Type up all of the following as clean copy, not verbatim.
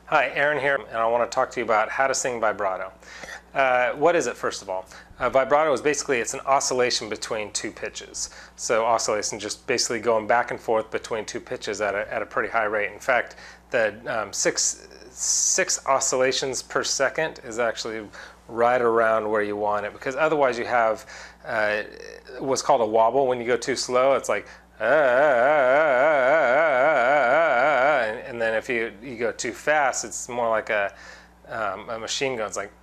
Hi, Aaron here, and I want to talk to you about how to sing vibrato. What is it, first of all? Vibrato is basically, it's an oscillation between two pitches. So oscillation, just basically going back and forth between two pitches at a pretty high rate. In fact, the six oscillations per second is actually right around where you want it, because otherwise you have what's called a wobble. When you go too slow, it's like and then if you go too fast, it's more like a machine gun. It's like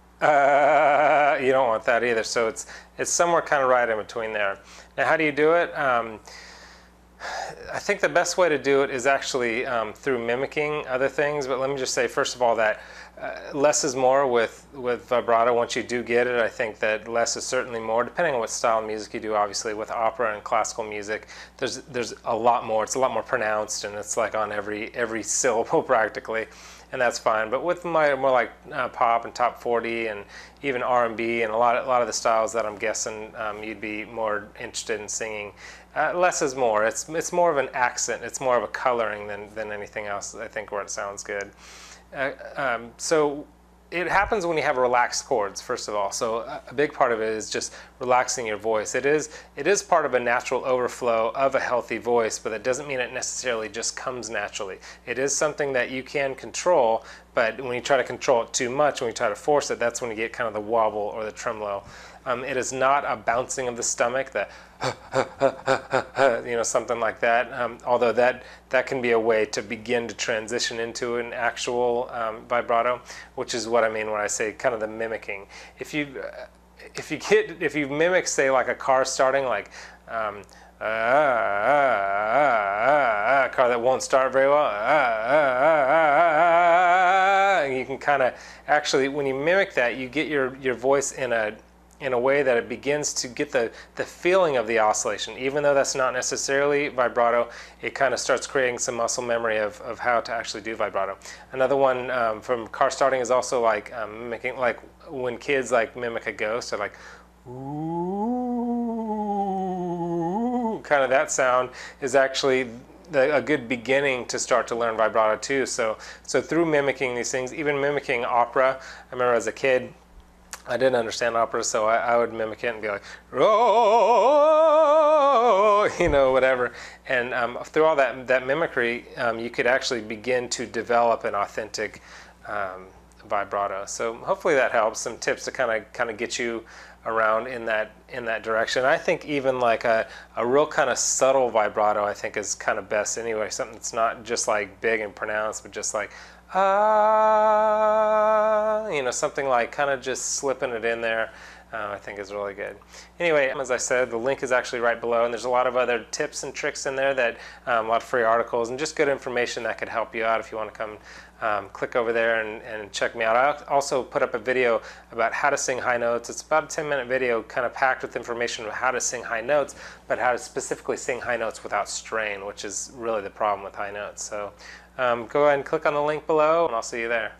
you don't want that either. So it's somewhere kind of right in between there. Now, how do you do it? I think the best way to do it is actually through mimicking other things. But let me just say, first of all, that less is more with vibrato. Once you do get it, I think that less is certainly more, depending on what style of music you do. Obviously, with opera and classical music, there's a lot more. It's a lot more pronounced, and it's like on every syllable practically, and that's fine. But with more like pop and top 40 and even R&B and a lot of the styles that I'm guessing you'd be more interested in singing, less is more. It's more of an accent. It's more of a coloring than anything else, I think, where it sounds good. So it happens when you have relaxed chords, first of all. So a big part of it is just relaxing your voice. It is part of a natural overflow of a healthy voice, but that doesn't mean it necessarily just comes naturally. It is something that you can control, but when you try to control it too much, when you try to force it, that's when you get kind of the wobble or the tremolo. It is not a bouncing of the stomach, the something like that. Although that can be a way to begin to transition into an actual vibrato, which is what I mean when I say kind of the mimicking. If you mimic, say, like a car starting, like a car that won't start very well, you can kind of actually, when you mimic that, you get your voice in a way that it begins to get the feeling of the oscillation. Even though that's not necessarily vibrato, it kind of starts creating some muscle memory of how to actually do vibrato. Another one from car starting is also like mimicking, like when kids like mimic a ghost, they're like, ooh, kind of that sound is actually a good beginning to start to learn vibrato too. So through mimicking these things, even mimicking opera, I remember as a kid, I didn't understand opera, so I would mimic it and be like, oh, whatever. And through all that mimicry, you could actually begin to develop an authentic vibrato. So hopefully that helps. Some tips to kind of get you around in that direction. I think even like a real kind of subtle vibrato, I think, is kind of best anyway. Something that's not just like big and pronounced, but just like something like kind of just slipping it in there, I think is really good. Anyway, as I said, the link is actually right below, and there's a lot of other tips and tricks in there, that a lot of free articles and just good information that could help you out if you want to come click over there and check me out. I also put up a video about how to sing high notes. It's about a 10-minute video kind of packed with information on how to sing high notes, but how to specifically sing high notes without strain, which is really the problem with high notes. So go ahead and click on the link below, and I'll see you there.